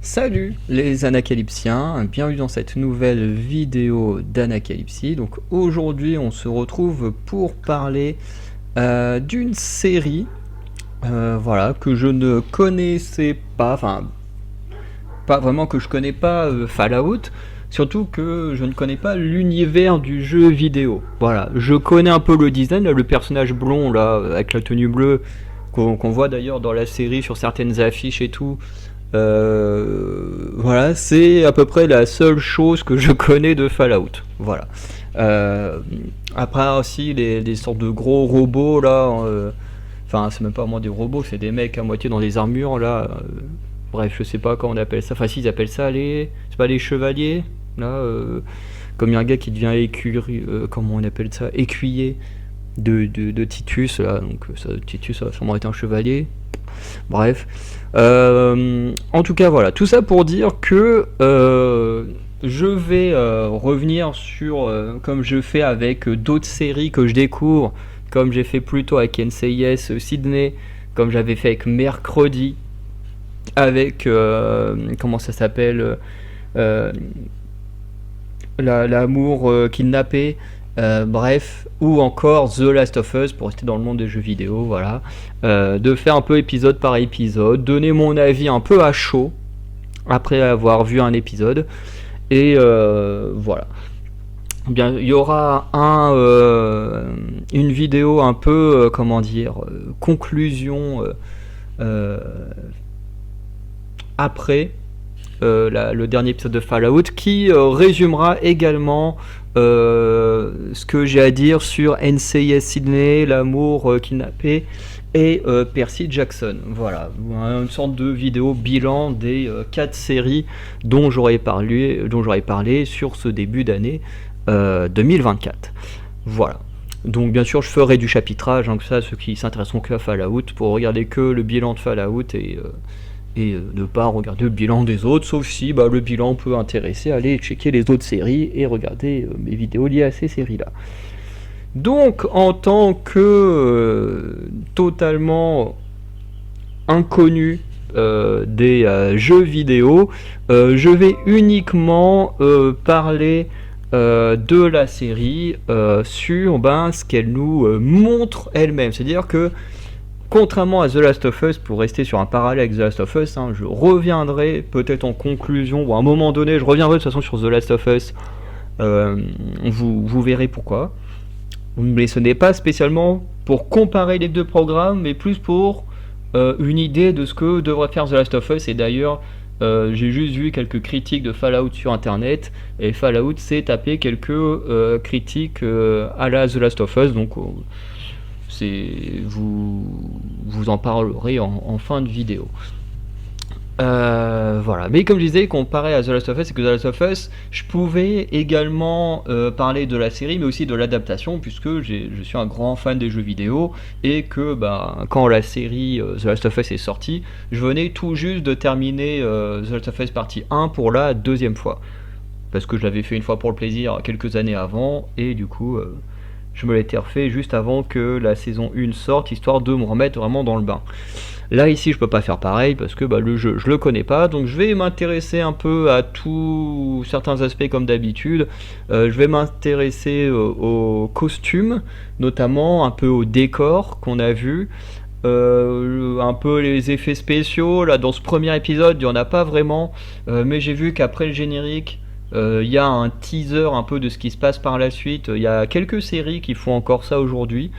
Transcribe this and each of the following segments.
Salut les Anacalypsiens, bienvenue dans cette nouvelle vidéo d'Anacalypsie. Donc aujourd'hui on se retrouve pour parler d'une série voilà, que je ne connaissais pas, enfin pas vraiment que je connais pas Fallout, surtout que je ne connais pas l'univers du jeu vidéo. Voilà, je connais un peu le design, là, le personnage blond là avec la tenue bleue qu'on voit d'ailleurs dans la série sur certaines affiches et tout. Voilà, c'est à peu près la seule chose que je connais de Fallout. Voilà. Euh, Après aussi les sortes de gros robots là. Enfin, c'est même pas vraiment des robots, c'est des mecs à moitié dans des armures là. Bref, je sais pas comment on appelle ça. Enfin, si, ils appellent ça les. C'est pas les chevaliers là. Comme il y a un gars qui devient écurie. Comment on appelle ça, écuyer de Titus là. Donc Titus ça va sûrement être un chevalier. Bref. En tout cas, voilà. Tout ça pour dire que je vais revenir sur, comme je fais avec d'autres séries que je découvre, comme j'ai fait plus tôt avec NCIS Sydney, comme j'avais fait avec Mercredi, avec, comment ça s'appelle, euh, l'amour kidnappé, bref, ou encore The Last of Us pour rester dans le monde des jeux vidéo, voilà. De faire un peu épisode par épisode, donner mon avis un peu à chaud après avoir vu un épisode, et voilà. Bien, il y aura une vidéo un peu, comment dire, conclusion euh, après le dernier épisode de Fallout qui résumera également ce que j'ai à dire sur NCIS Sydney, l'amour kidnappé et Percy Jackson. Voilà, une sorte de vidéo bilan des 4 séries dont j'aurais parlé sur ce début d'année 2024. Voilà. Donc bien sûr je ferai du chapitrage, hein, que ça, ceux qui s'intéresseront que à Fallout, pour regarder que le bilan de Fallout et ne pas regarder le bilan des autres, sauf si le bilan peut intéresser, aller checker les autres séries et regarder mes vidéos liées à ces séries-là. Donc, en tant que totalement inconnu des jeux vidéo, je vais uniquement parler de la série sur ce qu'elle nous montre elle-même. C'est-à-dire que contrairement à The Last of Us, pour rester sur un parallèle avec The Last of Us, hein, je reviendrai peut-être en conclusion, ou à un moment donné, je reviendrai de toute façon sur The Last of Us, vous verrez pourquoi. Mais ce n'est pas spécialement pour comparer les deux programmes, mais plus pour une idée de ce que devrait faire The Last of Us. Et d'ailleurs, j'ai juste vu quelques critiques de Fallout sur internet, et Fallout s'est tapé quelques critiques à la The Last of Us, donc vous en parlerez en fin de vidéo. Voilà. Mais comme je disais, comparé à The Last of Us, c'est que The Last of Us, je pouvais également parler de la série, mais aussi de l'adaptation, puisque je suis un grand fan des jeux vidéo, et que quand la série The Last of Us est sortie, je venais tout juste de terminer The Last of Us partie 1 pour la deuxième fois. Parce que je l'avais fait une fois pour le plaisir quelques années avant, et du coup, je me l'étais refait juste avant que la saison 1 sorte, histoire de me remettre vraiment dans le bain. Là ici je peux pas faire pareil parce que le jeu je le connais pas, donc je vais m'intéresser un peu à tous certains aspects comme d'habitude. Je vais m'intéresser aux costumes, notamment un peu au décor qu'on a vu, un peu les effets spéciaux. Là dans ce premier épisode il y en a pas vraiment, mais j'ai vu qu'après le générique il y a un teaser un peu de ce qui se passe par la suite. Il y a quelques séries qui font encore ça aujourd'hui.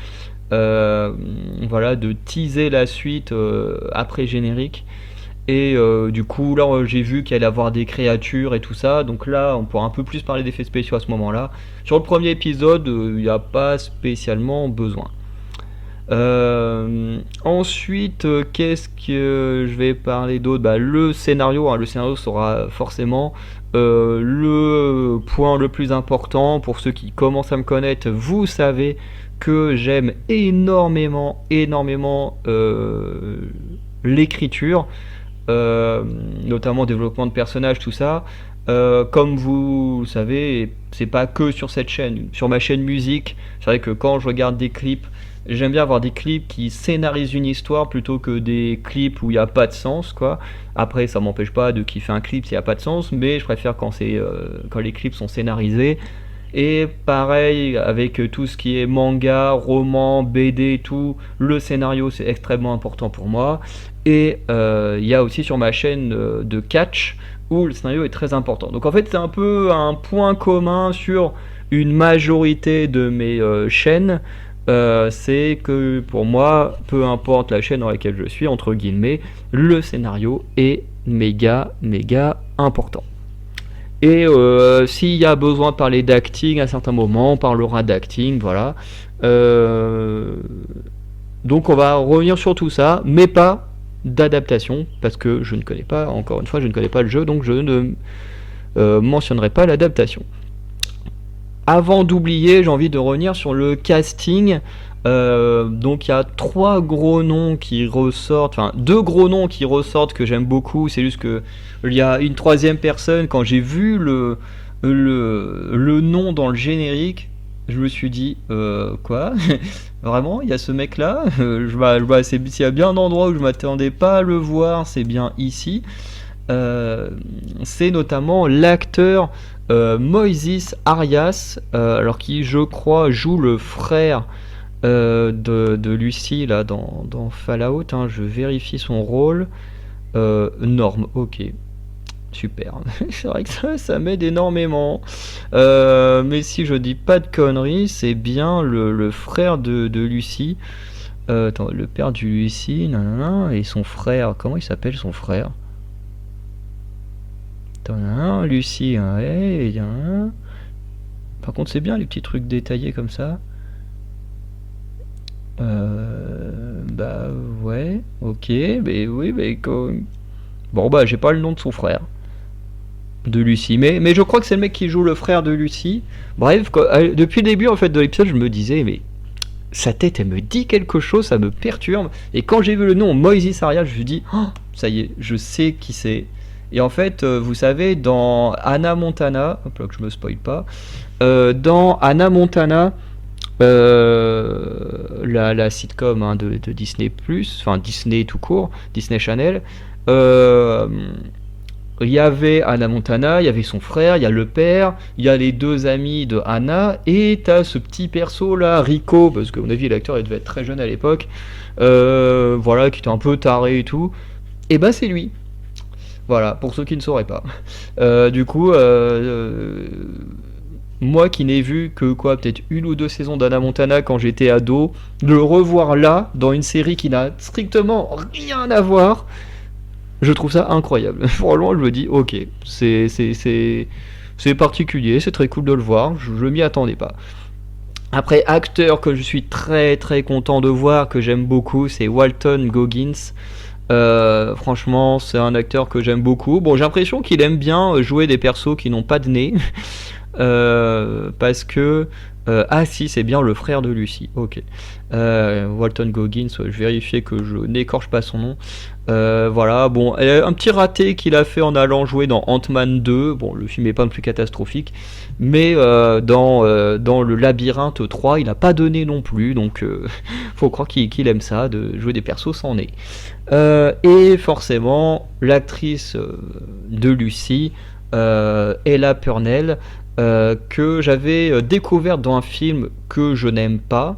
Voilà, de teaser la suite après générique. Et du coup, là, j'ai vu qu'il allait avoir des créatures et tout ça. Donc là, on pourra un peu plus parler d'effets spéciaux à ce moment-là. Sur le premier épisode, il n'y a pas spécialement besoin. Ensuite, qu'est-ce que je vais parler d'autre? Le scénario, hein, le scénario sera forcément le point le plus important. Pour ceux qui commencent à me connaître, vous savez que j'aime énormément, énormément l'écriture, notamment développement de personnages, tout ça. Comme vous le savez, c'est pas que sur cette chaîne. Sur ma chaîne musique, c'est vrai que quand je regarde des clips J'aime bien avoir des clips qui scénarisent une histoire plutôt que des clips où il n'y a pas de sens, quoi. Après, ça m'empêche pas de kiffer un clip s'il n'y a pas de sens, mais je préfère quand les clips sont scénarisés. Et pareil avec tout ce qui est manga, roman, BD, tout, le scénario c'est extrêmement important pour moi. Et il y a aussi sur ma chaîne de catch où le scénario est très important. Donc en fait c'est un peu un point commun sur une majorité de mes chaînes. C'est que pour moi, peu importe la chaîne dans laquelle je suis, entre guillemets, le scénario est méga méga important. Et s'il y a besoin de parler d'acting à certains moments, on parlera d'acting, voilà. Euh, donc on va revenir sur tout ça, mais pas d'adaptation, parce que je ne connais pas, encore une fois, je ne connais pas le jeu, donc je ne mentionnerai pas l'adaptation. Avant d'oublier, j'ai envie de revenir sur le casting. Donc il y a trois gros noms qui ressortent, enfin deux gros noms qui ressortent que j'aime beaucoup. C'est juste que il y a une troisième personne. Quand j'ai vu le nom dans le générique, je me suis dit quoi. Vraiment, il y a ce mec-là. S'il y a bien un endroit où je m'attendais pas à le voir, c'est bien ici. Euh, c'est notamment l'acteur Moises Arias, alors qui je crois joue le frère de Lucy là dans Fallout, hein. Je vérifie son rôle. Norme, ok, super. C'est vrai que ça m'aide énormément. Mais si je dis pas de conneries, c'est bien le frère de Lucy. Attends, le père du Lucy, nanana, et son frère, comment il s'appelle son frère? Attends, Lucy, ouais, et par contre c'est bien les petits trucs détaillés comme ça. Bah ouais, ok, mais oui, mais bon bah j'ai pas le nom de son frère, de Lucy, mais je crois que c'est le mec qui joue le frère de Lucy. Bref, depuis le début en fait de l'épisode, je me disais mais sa tête elle me dit quelque chose, ça me perturbe. Et quand j'ai vu le nom Moises Arias, je me suis dit oh, ça y est, je sais qui c'est. Et en fait, vous savez, dans Hannah Montana, hop là que je me spoil pas, dans Hannah Montana, la sitcom hein, de Disney+, enfin Disney tout court, Disney Channel, euh, il y avait Hannah Montana, il y avait son frère, il y a le père, il y a les deux amis de Hannah, et t'as ce petit perso là, Rico, parce que à mon avis l'acteur il devait être très jeune à l'époque, voilà, qui était un peu taré et tout, et bah c'est lui. Voilà, pour ceux qui ne sauraient pas. Du coup, moi qui n'ai vu que quoi, peut-être une ou deux saisons d'Hannah Montana quand j'étais ado, de le revoir là, dans une série qui n'a strictement rien à voir, je trouve ça incroyable. Franchement, je me dis, ok, c'est particulier, c'est très cool de le voir, je m'y attendais pas. Après, acteur que je suis très très content de voir, que j'aime beaucoup, c'est Walton Goggins. Franchement, c'est un acteur que j'aime beaucoup. Bon, j'ai l'impression qu'il aime bien jouer des persos qui n'ont pas de nez. Parce que. Ah, si, c'est bien le frère de Lucy. Ok. Walton Goggins, je vérifiais que je n'écorche pas son nom. Voilà, bon, un petit raté qu'il a fait en allant jouer dans Ant-Man 2. Bon, le film est pas le plus catastrophique. Mais dans le Labyrinthe 3, il n'a pas donné non plus. Donc, faut croire qu'il aime ça, de jouer des persos sans nez. Et forcément, l'actrice de Lucy, Ella Purnell, que j'avais découverte dans un film que je n'aime pas,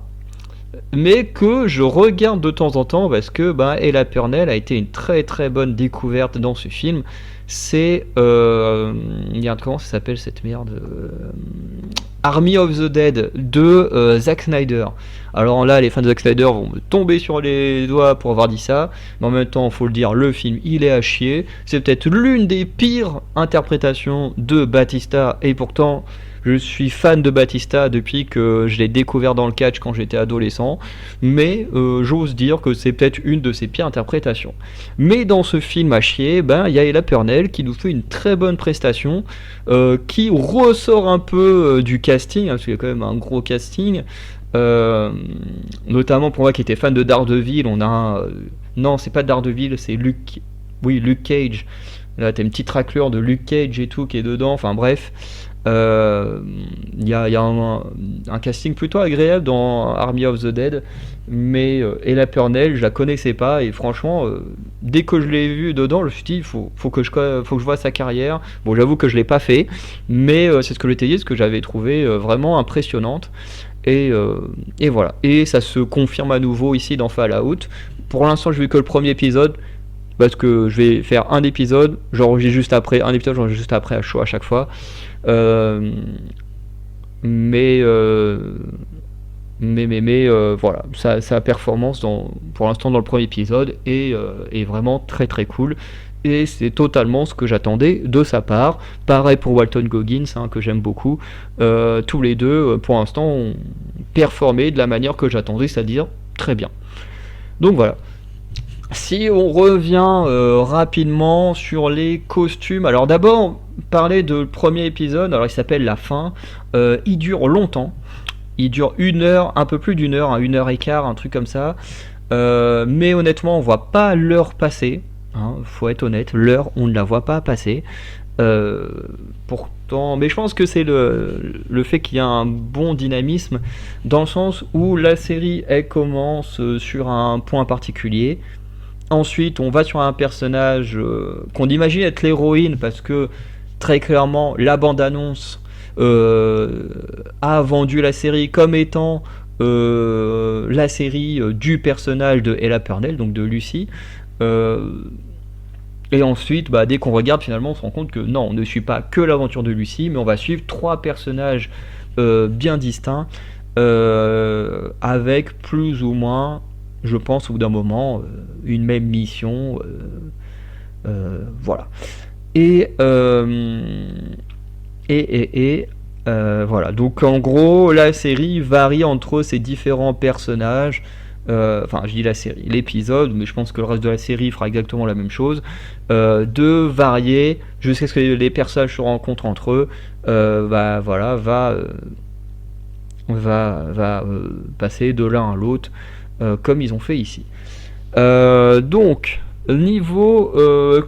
mais que je regarde de temps en temps parce que Ella Purnell a été une très très bonne découverte dans ce film. C'est regarde comment ça s'appelle cette merde, Army of the Dead de Zack Snyder. Alors là, les fans de Zack Snyder vont me tomber sur les doigts pour avoir dit ça, mais en même temps, faut le dire, le film il est à chier. C'est peut-être l'une des pires interprétations de Batista, et pourtant je suis fan de Batista depuis que je l'ai découvert dans le catch quand j'étais adolescent, mais j'ose dire que c'est peut-être une de ses pires interprétations. Mais dans ce film à chier, il y a Ella Purnell qui nous fait une très bonne prestation, qui ressort un peu du casting, hein, parce qu'il y a quand même un gros casting, notamment pour moi qui était fan de Daredevil, on a un... non, c'est pas Daredevil, c'est Luke... Oui, Luke Cage. Là, t'as une petite raclure de Luke Cage et tout qui est dedans. Enfin bref, il y a un casting plutôt agréable dans Army of the Dead. Mais Ella Purnell, je la connaissais pas et franchement, dès que je l'ai vue dedans, je me suis dit faut que je vois sa carrière. Bon, j'avoue que je l'ai pas fait, mais c'est ce que je t'ai dit, ce que j'avais trouvé vraiment impressionnante. Et voilà. Et ça se confirme à nouveau ici dans Fallout. Pour l'instant, je n'ai vu que le premier épisode. Parce que je vais faire un épisode, j'enregistre juste après, un épisode, j'enregistre juste après à chaud à chaque fois. Euh, mais voilà, sa performance pour l'instant dans le premier épisode est vraiment très très cool. Et c'est totalement ce que j'attendais de sa part. Pareil pour Walton Goggins, hein, que j'aime beaucoup. Tous les deux, pour l'instant, ont performé de la manière que j'attendais, c'est-à-dire très bien. Donc voilà. Si on revient rapidement sur les costumes, alors d'abord parler de le premier épisode, alors il s'appelle La Fin, il dure longtemps, il dure 1 heure, un peu plus d'1 heure, hein, 1 heure et quart, un truc comme ça, mais honnêtement on voit pas l'heure passer, hein, faut être honnête, l'heure on ne la voit pas passer. Pourtant, mais je pense que c'est le fait qu'il y a un bon dynamisme, dans le sens où la série elle commence sur un point particulier. Ensuite, on va sur un personnage qu'on imagine être l'héroïne parce que très clairement, la bande-annonce a vendu la série comme étant la série du personnage de Ella Purnell, donc de Lucy. Et ensuite, dès qu'on regarde, finalement, on se rend compte que non, on ne suit pas que l'aventure de Lucy, mais on va suivre 3 personnages bien distincts, avec plus ou moins, je pense, au bout d'un moment, une même mission. Voilà. Et voilà. Donc en gros, la série varie entre ces différents personnages. Enfin, je dis la série, l'épisode, mais je pense que le reste de la série fera exactement la même chose. De varier jusqu'à ce que les personnages se rencontrent entre eux. Voilà, va passer de l'un à l'autre. Comme ils ont fait ici. Donc, niveau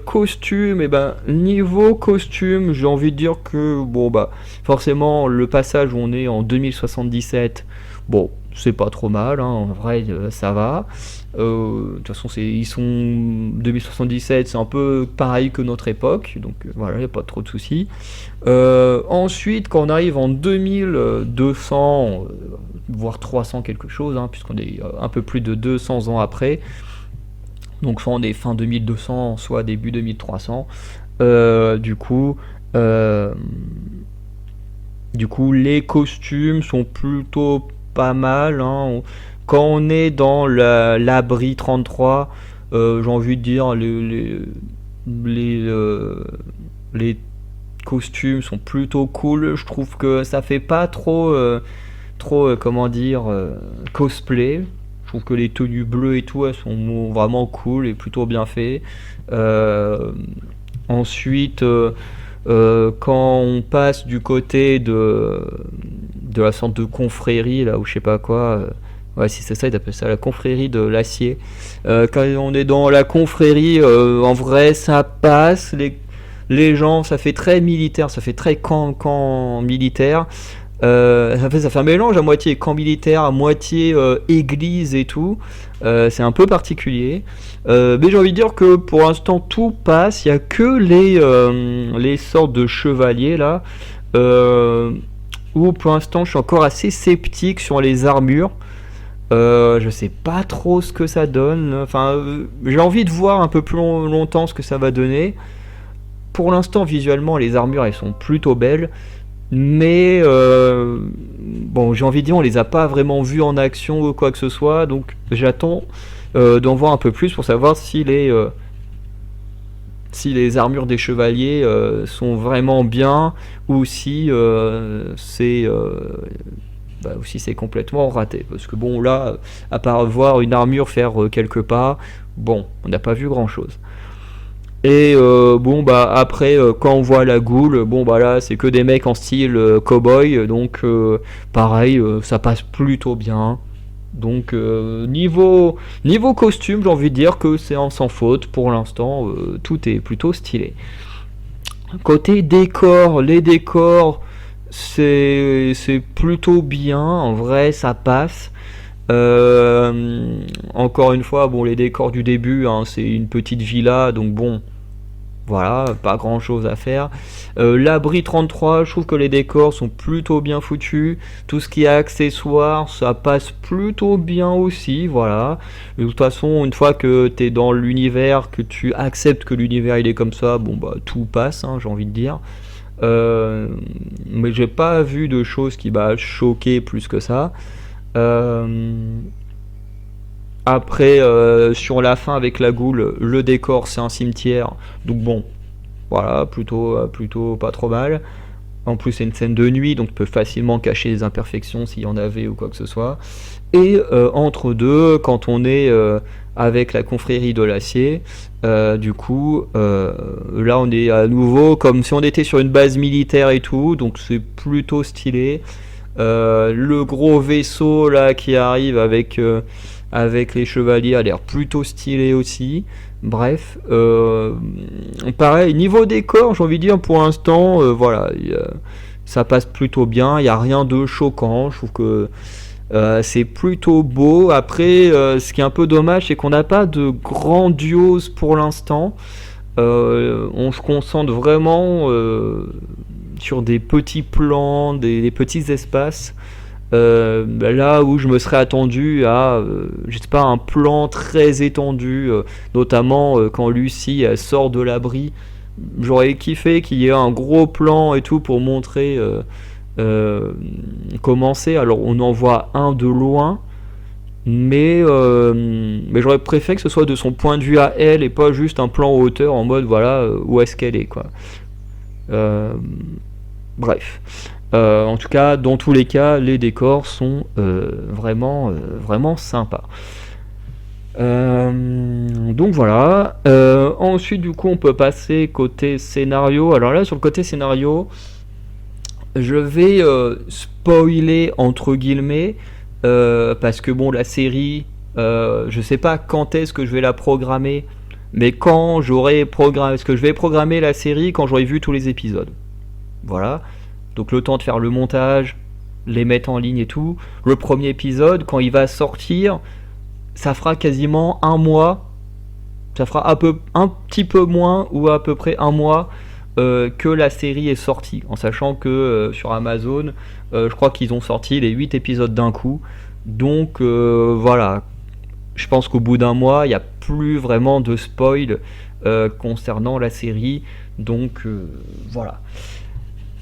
costume, niveau costume, j'ai envie de dire que, forcément, le passage où on est en 2077, c'est pas trop mal, hein, en vrai, ça va. De toute façon, ils sont 2077, c'est un peu pareil que notre époque, donc voilà, il n'y a pas trop de soucis. Ensuite, quand on arrive en 2200, voire 300 quelque chose, hein, puisqu'on est un peu plus de 200 ans après, donc soit on est fin 2200, soit début 2300, du coup, les costumes sont plutôt pas mal, hein. Quand on est dans l'abri 33, j'ai envie de dire les costumes sont plutôt cool. Je trouve que ça fait pas trop comment dire, cosplay. Je trouve que les tenues bleues et tout, elles sont vraiment cool et plutôt bien fait. Ensuite, quand on passe du côté de la sorte de confrérie là, ou je sais pas quoi, ouais, si c'est ça, ils appellent ça la confrérie de l'acier. Quand on est dans la confrérie, en vrai ça passe, les gens, ça fait très militaire, ça fait très camp militaire. Ça fait un mélange à moitié camp militaire, à moitié église et tout. C'est un peu particulier. Mais j'ai envie de dire que pour l'instant tout passe. Il n'y a que les sortes de chevaliers là. Où pour l'instant je suis encore assez sceptique sur les armures. Je sais pas trop ce que ça donne. Enfin, j'ai envie de voir un peu plus longtemps ce que ça va donner. Pour l'instant, visuellement, les armures elles sont plutôt belles. Mais j'ai envie de dire, on les a pas vraiment vues en action ou quoi que ce soit. Donc j'attends d'en voir un peu plus pour savoir si les armures des chevaliers sont vraiment bien ou si c'est complètement raté. Parce que là, à part voir une armure faire quelques pas, on n'a pas vu grand chose. Et après, quand on voit la goule, là c'est que des mecs en style cowboy, donc pareil, ça passe plutôt bien. Donc niveau costume, j'ai envie de dire que c'est en sans faute pour l'instant, tout est plutôt stylé. Côté décor, les décors, c'est plutôt bien, en vrai ça passe. Encore une fois, bon, les décors du début, hein, c'est une petite villa, donc bon, voilà, pas grand chose à faire. L'abri 33, je trouve que les décors sont plutôt bien foutus. Tout ce qui est accessoires, ça passe plutôt bien aussi, voilà. De toute façon, une fois que t'es dans l'univers, que tu acceptes que l'univers il est comme ça, bon bah tout passe, hein, j'ai envie de dire. Euh, mais j'ai pas vu de choses qui m'a choqué plus que ça. Euh, Après, sur la fin avec la goule, le décor c'est un cimetière, donc bon, voilà, plutôt pas trop mal. En plus, c'est une scène de nuit, donc tu peux facilement cacher les imperfections s'il y en avait ou quoi que ce soit. Et entre deux, quand on est avec la confrérie de l'acier, du coup, là on est à nouveau comme si on était sur une base militaire et tout, donc c'est plutôt stylé. Le gros vaisseau là qui arrive avec les chevaliers a l'air plutôt stylé aussi. Bref, pareil, niveau décor, j'ai envie de dire pour l'instant, voilà, ça passe plutôt bien, il n'y a rien de choquant, je trouve que c'est plutôt beau. Après, ce qui est un peu dommage, c'est qu'on n'a pas de grandiose pour l'instant. On se concentre vraiment sur des petits plans, des petits espaces. Là où je me serais attendu à, je sais pas, un plan très étendu, notamment quand Lucie elle sort de l'abri. J'aurais kiffé qu'il y ait un gros plan et tout pour montrer euh, comment c'est. Alors on en voit un de loin, mais j'aurais préféré que ce soit de son point de vue à elle et pas juste un plan en hauteur en mode voilà où est-ce qu'elle est quoi. Euh, Bref. En tout cas, dans tous les cas, les décors sont vraiment sympas. Donc voilà. Ensuite, du coup, on peut passer côté scénario. Alors là, sur le côté scénario, je vais spoiler entre guillemets parce que bon, la série, je sais pas quand est-ce que je vais la programmer, mais quand j'aurai programmé, est-ce que je vais programmer la série quand j'aurai vu tous les épisodes. Voilà. Donc le temps de faire le montage, les mettre en ligne et tout. Le premier épisode, quand il va sortir, ça fera quasiment un mois. Ça fera un petit peu moins ou à peu près un mois que la série est sortie. En sachant que sur Amazon, je crois qu'ils ont sorti les 8 épisodes d'un coup. Donc voilà. Je pense qu'au bout d'un mois, il n'y a plus vraiment de spoil concernant la série. Donc voilà.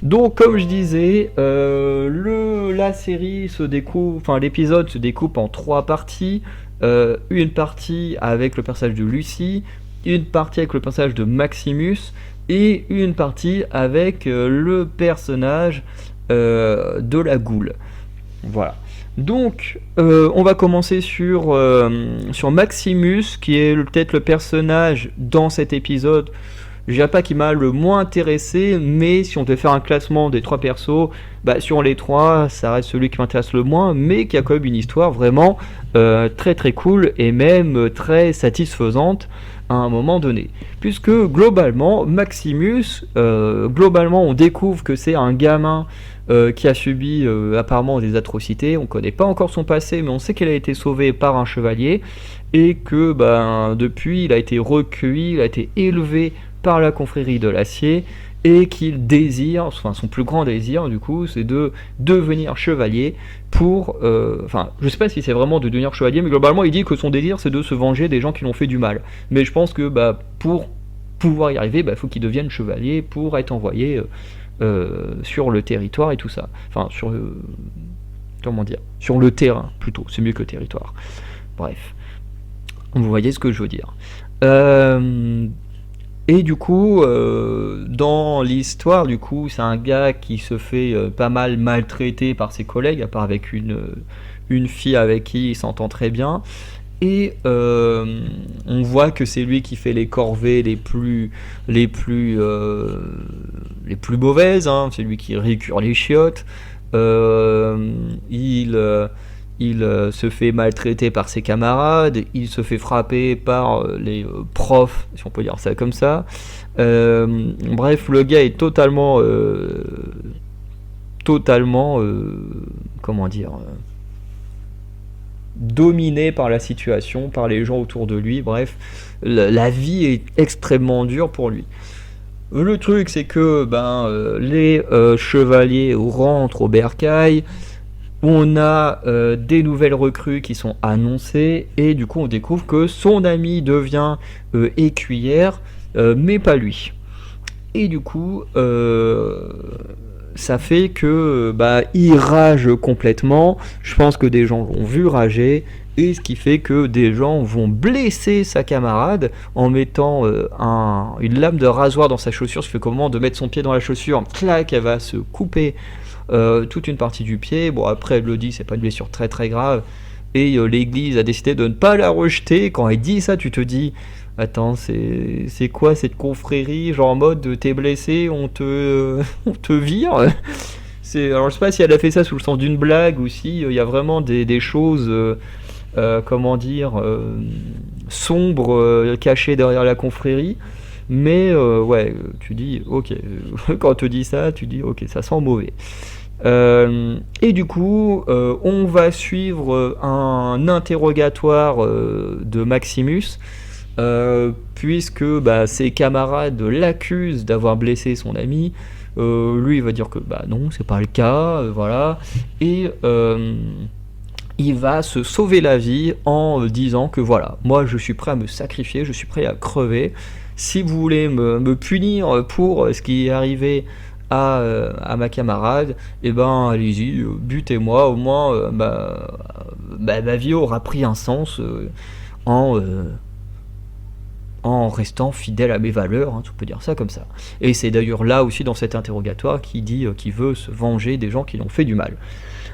Donc, comme je disais, la série se découpe, enfin l'épisode se découpe en trois parties. Une partie avec le personnage de Lucie, une partie avec le personnage de Maximus et une partie avec le personnage de la Goule. Voilà. Donc, on va commencer sur Maximus, qui est peut-être le personnage dans cet épisode. Je dirais pas qui m'a le moins intéressé, mais si on devait faire un classement des trois persos, bah sur les trois, ça reste celui qui m'intéresse le moins, mais qui a quand même une histoire vraiment très très cool et même très satisfaisante à un moment donné. Puisque globalement, Maximus, globalement on découvre que c'est un gamin qui a subi apparemment des atrocités. On connaît pas encore son passé, mais on sait qu'il a été sauvé par un chevalier et que depuis il a été recueilli, il a été élevé par la confrérie de l'acier et qu'il désire, enfin son plus grand désir du coup, c'est de devenir chevalier pour, enfin je sais pas si c'est vraiment de devenir chevalier, mais globalement il dit que son désir c'est de se venger des gens qui l'ont fait du mal. Mais je pense que pour pouvoir y arriver, faut qu'il devienne chevalier pour être envoyé sur le territoire et tout ça. Enfin sur comment dire, sur le terrain plutôt, c'est mieux que territoire. Bref, vous voyez ce que je veux dire. Et du coup, dans l'histoire, du coup, c'est un gars qui se fait pas mal maltraiter par ses collègues, à part avec une fille avec qui il s'entend très bien. Et on voit que c'est lui qui fait les corvées les plus mauvaises. Hein. C'est lui qui récure les chiottes. Il il se fait maltraiter par ses camarades, il se fait frapper par les profs, si on peut dire ça comme ça. Bref, le gars est totalement, comment dire, dominé par la situation, par les gens autour de lui. Bref, la vie est extrêmement dure pour lui. Le truc, c'est que les chevaliers rentrent au bercail. On a des nouvelles recrues qui sont annoncées, et du coup on découvre que son ami devient écuyère, mais pas lui. Et du coup ça fait que il rage complètement. Je pense que des gens l'ont vu rager, et ce qui fait que des gens vont blesser sa camarade en mettant une lame de rasoir dans sa chaussure, ce qui fait qu'au moment de mettre son pied dans la chaussure, clac, elle va se couper toute une partie du pied. Bon, après elle le dit, c'est pas une blessure très très grave, et l'église a décidé de ne pas la rejeter. Quand elle dit ça, tu te dis, attends, c'est quoi cette confrérie, genre en mode t'es blessé, on te vire. Alors je sais pas si elle a fait ça sous le sens d'une blague, ou si il y a vraiment des choses comment dire, sombres, cachées derrière la confrérie. Mais ouais, tu dis ok, quand on te dit ça, tu dis ok, ça sent mauvais. Et du coup, on va suivre un interrogatoire de Maximus, puisque ses camarades l'accusent d'avoir blessé son ami. Lui, il va dire que non, c'est pas le cas, voilà. Et il va se sauver la vie en disant que voilà, moi je suis prêt à me sacrifier, je suis prêt à crever. Si vous voulez me punir pour ce qui est arrivé à ma camarade, et allez-y, butez-moi, au moins ma vie aura pris un sens en restant fidèle à mes valeurs, tu peux dire ça comme ça. Et c'est d'ailleurs là aussi dans cet interrogatoire qu'il dit qu'il veut se venger des gens qui lui ont fait du mal.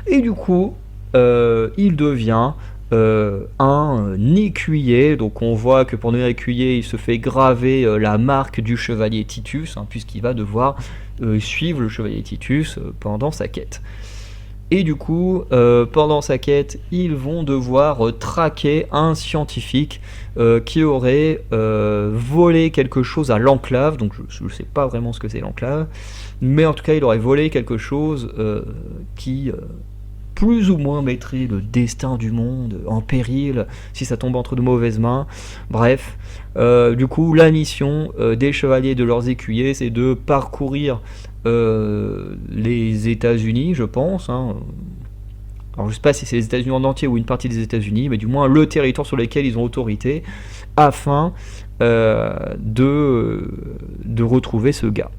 Et du coup, il devient un écuyer. Donc on voit que pour devenir écuyer, il se fait graver la marque du chevalier Titus, puisqu'il va devoir suivre le chevalier Titus pendant sa quête. Et du coup, pendant sa quête, ils vont devoir traquer un scientifique qui aurait volé quelque chose à l'enclave. Donc je ne sais pas vraiment ce que c'est l'enclave, mais en tout cas il aurait volé quelque chose qui plus ou moins mettrait le destin du monde en péril si ça tombe entre de mauvaises mains. Bref, du coup la mission des chevaliers de leurs écuyers, c'est de parcourir les États-Unis, je pense. Alors je sais pas si c'est les États-Unis en entier ou une partie des États-Unis, mais du moins le territoire sur lequel ils ont autorité, afin de retrouver ce gars.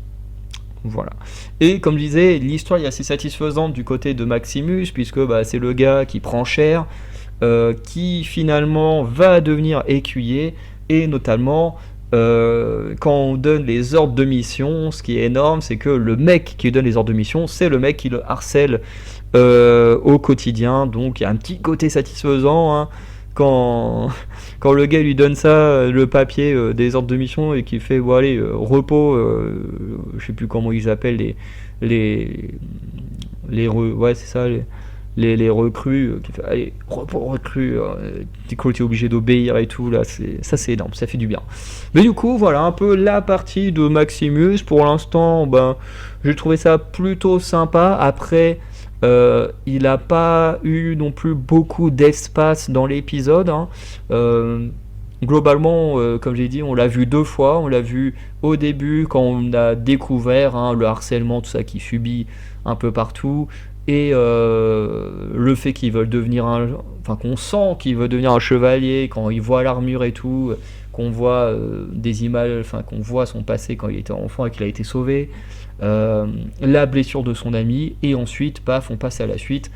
Voilà. Et comme je disais, l'histoire est assez satisfaisante du côté de Maximus, puisque c'est le gars qui prend cher, qui finalement va devenir écuyer, et notamment quand on donne les ordres de mission, ce qui est énorme, c'est que le mec qui donne les ordres de mission, c'est le mec qui le harcèle au quotidien. Donc il y a un petit côté satisfaisant quand le gars lui donne ça, le papier des ordres de mission, et qu'il fait bon allez, repos, je sais plus comment ils appellent ouais c'est ça, les recrues, qui fait allez, repos recrues, quand tu es obligé d'obéir et tout, là c'est énorme, ça fait du bien. Mais du coup voilà un peu la partie de Maximus. Pour l'instant j'ai trouvé ça plutôt sympa. Après il n'a pas eu non plus beaucoup d'espace dans l'épisode. Globalement, comme j'ai dit, on l'a vu 2 fois. On l'a vu au début quand on a découvert le harcèlement, tout ça qu'il subit un peu partout, et le fait qu'ils veulent devenir qu'on sent qu'il veut devenir un chevalier quand il voit l'armure et tout, qu'on voit des images, qu'on voit son passé quand il était enfant et qu'il a été sauvé. La blessure de son ami, et ensuite paf, on passe à la suite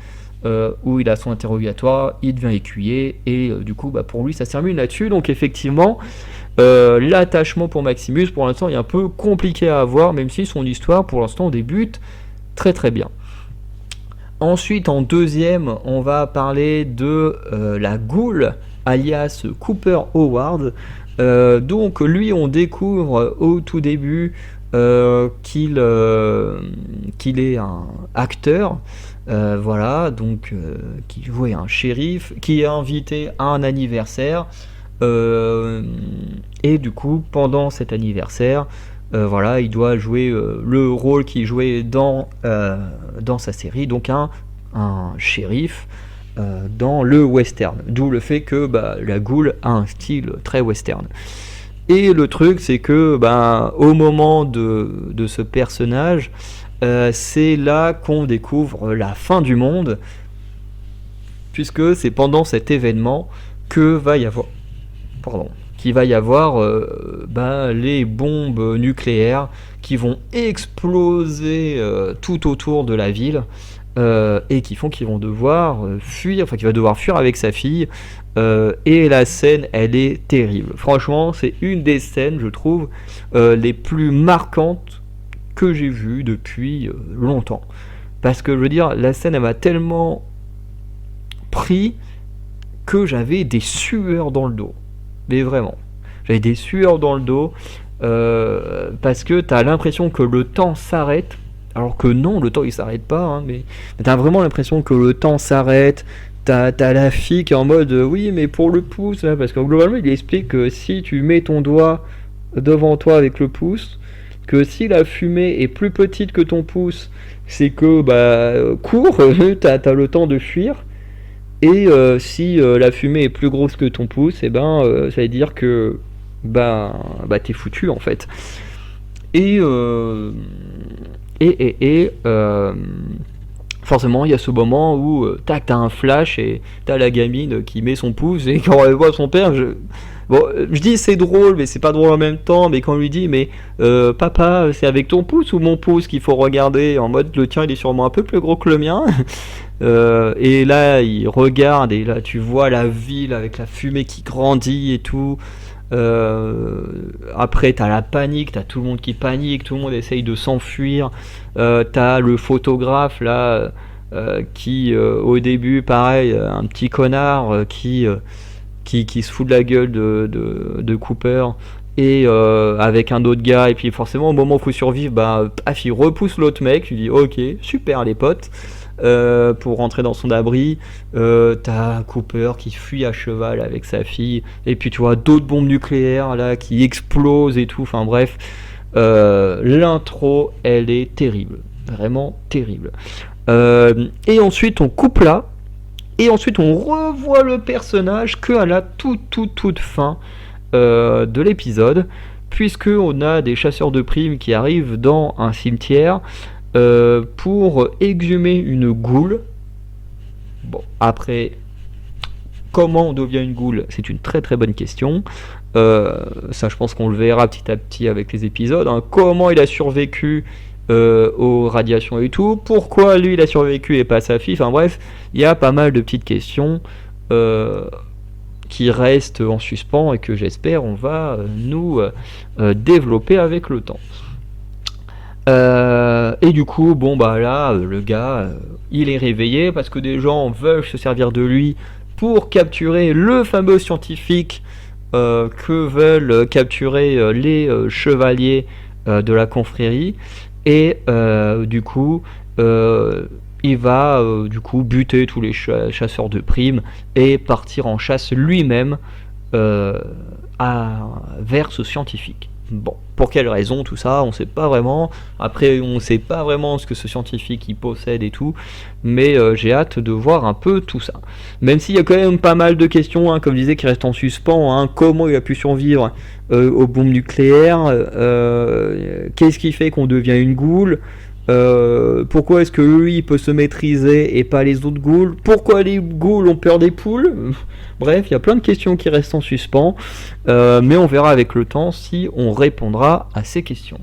où il a son interrogatoire, il devient écuyer, et du coup pour lui ça se termine là-dessus. Donc effectivement l'attachement pour Maximus pour l'instant est un peu compliqué à avoir, même si son histoire pour l'instant débute très très bien. Ensuite, en deuxième, on va parler de la Goule, alias Cooper Howard. Donc lui, on découvre au tout début qu'il est un acteur, voilà, donc qui jouait un shérif, qui est invité à un anniversaire, euh, et du coup, pendant cet anniversaire, voilà, il doit jouer le rôle qu'il jouait dans sa série, donc un shérif dans le western. D'où le fait que bah, la Ghoul a un style très western. Et le truc, c'est que ben, au moment de ce personnage, c'est là qu'on découvre la fin du monde, puisque c'est pendant cet événement que va y avoir, pardon, qu'il va y avoir ben, les bombes nucléaires qui vont exploser tout autour de la ville. Et qui font qu'ils vont devoir fuir, enfin qu'il va devoir fuir avec sa fille. Et la scène, elle est terrible. Franchement, c'est une des scènes, je trouve, les plus marquantes que j'ai vues depuis longtemps. Parce que je veux dire, la scène, elle m'a tellement pris que j'avais des sueurs dans le dos. Mais vraiment, j'avais des sueurs dans le dos parce que t'as l'impression que le temps s'arrête. Alors que non, le temps il s'arrête pas, hein, mais t'as vraiment l'impression que le temps s'arrête. T'as la fille qui est en mode oui, mais pour le pouce, là, parce que globalement il explique que si tu mets ton doigt devant toi avec le pouce, que si la fumée est plus petite que ton pouce, c'est que bah cours, t'as le temps de fuir. Et si la fumée est plus grosse que ton pouce, et ben ça veut dire que bah t'es foutu en fait. Et forcément, il y a ce moment où tac, t'as un flash et t'as la gamine qui met son pouce et quand elle voit son père, bon, je dis c'est drôle, mais c'est pas drôle en même temps. Mais quand on lui dit, mais papa, c'est avec ton pouce ou mon pouce qu'il faut regarder, en mode le tien il est sûrement un peu plus gros que le mien. Et là, il regarde et là, tu vois la ville avec la fumée qui grandit et tout. Après t'as la panique, t'as tout le monde qui panique, tout le monde essaye de s'enfuir. T'as le photographe là qui au début pareil un petit connard qui se fout de la gueule de Cooper et avec un autre gars et puis forcément au moment où il faut survivre bah paf, il repousse l'autre mec, tu dis ok super les potes. Pour rentrer dans son abri, t'as Cooper qui fuit à cheval avec sa fille, et puis tu vois d'autres bombes nucléaires là qui explosent et tout. Enfin bref, l'intro elle est terrible, vraiment terrible. Et ensuite on coupe là, et ensuite on revoit le personnage que à la toute fin de l'épisode, puisque on a des chasseurs de primes qui arrivent dans un cimetière pour exhumer une goule. Bon, après, comment on devient une goule, c'est une très très bonne question. Ça, je pense qu'on le verra petit à petit avec les épisodes. Hein. Comment il a survécu aux radiations et tout. Pourquoi lui il a survécu et pas sa fille. Enfin bref, il y a pas mal de petites questions qui restent en suspens et que j'espère on va nous développer avec le temps. Et du coup, bon bah là, le gars, il est réveillé parce que des gens veulent se servir de lui pour capturer le fameux scientifique que veulent capturer les chevaliers de la confrérie. Et du coup, il va du coup buter tous les chasseurs de primes et partir en chasse lui-même vers ce scientifique. Bon, pour quelle raison tout ça, on sait pas vraiment. Après, on sait pas vraiment ce que ce scientifique il possède et tout, mais j'ai hâte de voir un peu tout ça. Même s'il y a quand même pas mal de questions, hein, comme je disais, qui restent en suspens. Hein, comment il a pu survivre aux bombes nucléaires qu'est-ce qui fait qu'on devient une goule pourquoi est-ce que lui peut se maîtriser et pas les autres ghouls? Pourquoi les ghouls ont peur des poules? Bref, il y a plein de questions qui restent en suspens, mais on verra avec le temps si on répondra à ces questions.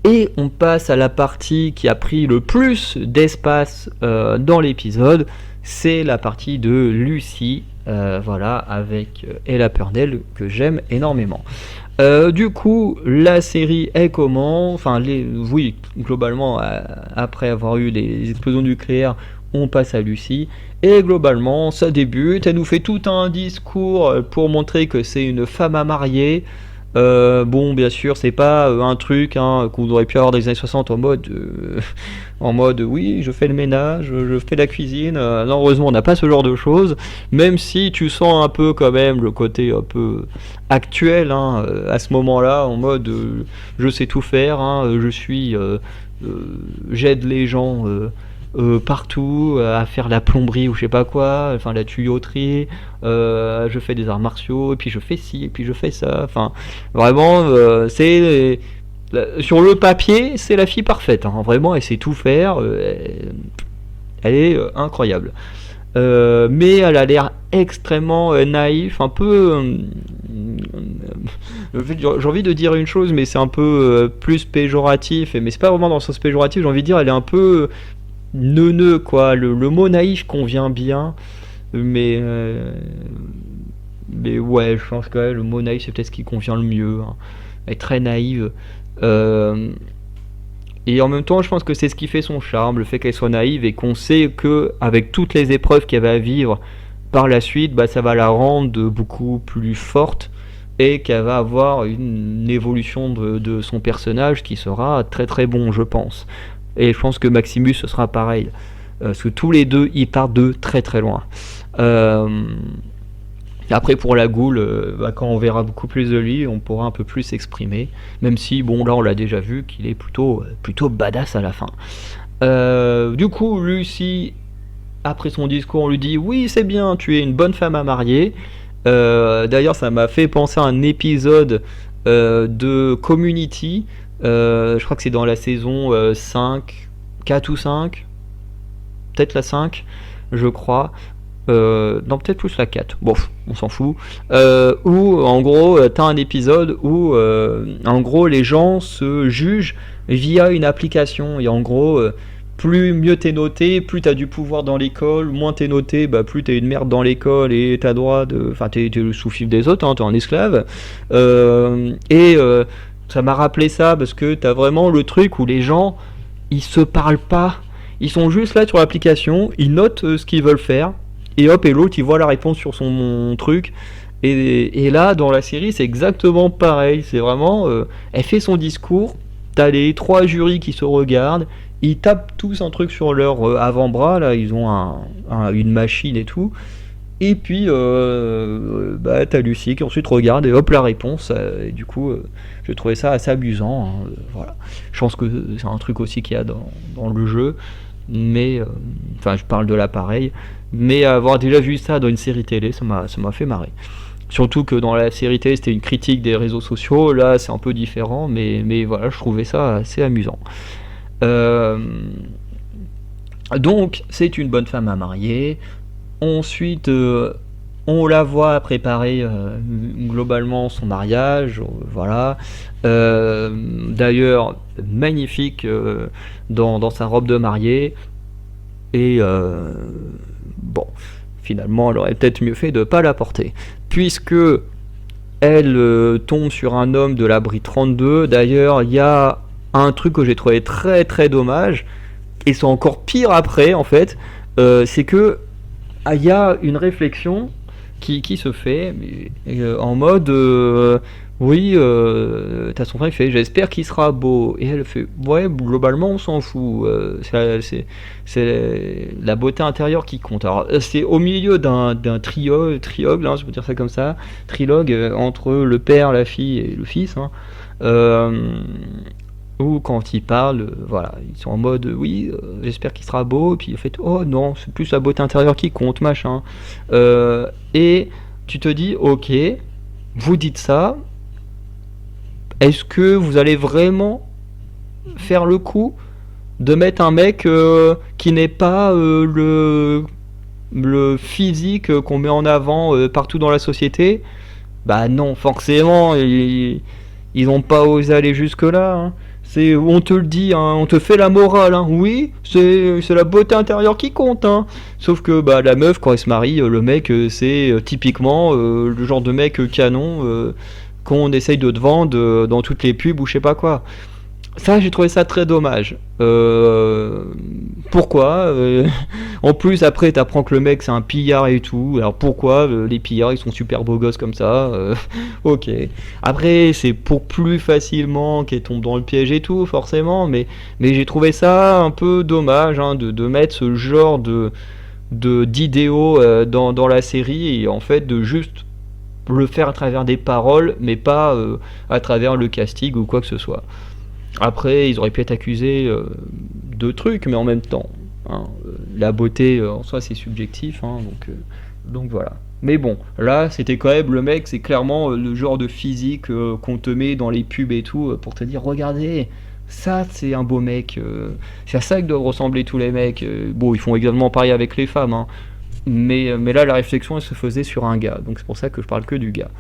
Et on passe à la partie qui a pris le plus d'espace dans l'épisode, c'est la partie de Lucy, voilà, avec Ella Purnell, que j'aime énormément. Du coup, la série elle commence, enfin oui, globalement après avoir eu les explosions nucléaires, on passe à Lucy et globalement ça débute, elle nous fait tout un discours pour montrer que c'est une femme à marier, Bon, bien sûr, c'est pas un truc hein, qu'on aurait pu avoir dans les années 60 en mode oui, je fais le ménage, je fais la cuisine. Non, heureusement, on n'a pas ce genre de choses. Même si tu sens un peu quand même le côté un peu actuel hein, à ce moment-là, en mode je sais tout faire, hein, j'aide les gens. Partout à faire la plomberie ou je sais pas quoi, enfin la tuyauterie, je fais des arts martiaux et puis je fais ci et puis je fais ça, enfin vraiment sur le papier c'est la fille parfaite, hein. Vraiment elle sait tout faire, elle est incroyable. Mais elle a l'air extrêmement naïf, un peu. J'ai envie de dire une chose, mais c'est un peu plus péjoratif. Mais c'est pas vraiment dans le sens péjoratif. J'ai envie de dire, elle est un peu neuneux quoi. Le mot naïf convient bien, mais mais ouais, je pense que ouais, le mot naïf c'est peut-être ce qui convient le mieux, hein. Elle est très naïve. Euh, et en même temps, je pense que c'est ce qui fait son charme, le fait qu'elle soit naïve et qu'on sait que avec toutes les épreuves qu'elle va vivre par la suite, bah, ça va la rendre beaucoup plus forte et qu'elle va avoir une évolution de son personnage qui sera très très bon, je pense. Et je pense que Maximus ce sera pareil. Parce que tous les deux, ils partent de très très loin. Euh, Après pour la Goule, bah, quand on verra beaucoup plus de lui, on pourra un peu plus s'exprimer. Même si, bon, là on l'a déjà vu, qu'il est plutôt badass à la fin. Du coup, Lucie, après son discours, on lui dit oui, c'est bien, tu es une bonne femme à marier. D'ailleurs, ça m'a fait penser à un épisode de Community. Je crois que c'est dans la saison 5, 4 ou 5, peut-être la 5, je crois. Non, peut-être plus la 4. Bon, on s'en fout. Où, en gros, t'as un épisode où, en gros, les gens se jugent via une application. Et en gros, plus mieux t'es noté, plus t'as du pouvoir dans l'école, moins t'es noté, bah, plus t'es une merde dans l'école et t'as droit de. Enfin, t'es le sous-fifre des autres, hein, t'es un esclave. Ça m'a rappelé ça parce que t'as vraiment le truc où les gens, ils se parlent pas. Ils sont juste là sur l'application, ils notent ce qu'ils veulent faire et hop, et l'autre il voit la réponse sur son truc. Et là, dans la série, c'est exactement pareil. C'est vraiment. Elle fait son discours, t'as les trois jurys qui se regardent, ils tapent tous un truc sur leur avant-bras, là, ils ont une machine et tout. Et puis, bah, t'as Lucie qui ensuite regarde et hop, la réponse. Et du coup, je trouvais ça assez amusant, hein, voilà. Je pense que c'est un truc aussi qu'il y a dans le jeu. Mais, enfin, je parle de l'appareil. Mais avoir déjà vu ça dans une série télé, ça m'a fait marrer. Surtout que dans la série télé, c'était une critique des réseaux sociaux. Là, c'est un peu différent. Mais voilà, je trouvais ça assez amusant. Euh, donc, c'est une bonne femme à marier. Ensuite, on la voit préparer globalement son mariage, voilà. D'ailleurs, magnifique dans sa robe de mariée. Et bon, finalement, elle aurait peut-être mieux fait de ne pas la porter. Puisque elle tombe sur un homme de l'abri 32. D'ailleurs, il y a un truc que j'ai trouvé très très dommage, et c'est encore pire après en fait, c'est que il y a une réflexion qui se fait en mode oui, t'as son frère qui fait j'espère qu'il sera beau et elle fait ouais globalement on s'en fout, c'est la beauté intérieure qui compte. Alors c'est au milieu d'un trilogue hein, je peux dire ça comme ça, trilogue entre le père, la fille et le fils, hein. Euh, ou quand ils parlent, voilà, ils sont en mode oui, j'espère qu'il sera beau, et puis en fait, oh non, c'est plus la beauté intérieure qui compte, machin. Et tu te dis, ok, vous dites ça, est-ce que vous allez vraiment faire le coup de mettre un mec qui n'est pas le physique qu'on met en avant partout dans la société? Bah non, forcément, ils n'ont pas osé aller jusque-là, hein. On te le dit, hein, on te fait la morale, hein. Oui, c'est la beauté intérieure qui compte, hein. Sauf que bah, la meuf, quand elle se marie, le mec, c'est typiquement le genre de mec canon qu'on essaye de te vendre dans toutes les pubs ou je sais pas quoi. Ça, j'ai trouvé ça très dommage. Pourquoi En plus, après, t'apprends que le mec, c'est un pillard et tout. Alors pourquoi les pillards, ils sont super beaux gosses comme ça Ok. Après, c'est pour plus facilement qu'ils tombent dans le piège et tout, forcément. Mais j'ai trouvé ça un peu dommage hein, de mettre ce genre d'idéaux dans la série et en fait de juste le faire à travers des paroles, mais pas à travers le casting ou quoi que ce soit. Après, ils auraient pu être accusés de trucs, mais en même temps, hein, la beauté en soi c'est subjectif, hein, donc voilà. Mais bon, là c'était quand même le mec, c'est clairement le genre de physique qu'on te met dans les pubs et tout pour te dire regardez, ça c'est un beau mec, c'est à ça que doivent ressembler tous les mecs. Bon, ils font également pareil avec les femmes, hein, mais là la réflexion elle se faisait sur un gars, donc c'est pour ça que je parle que du gars.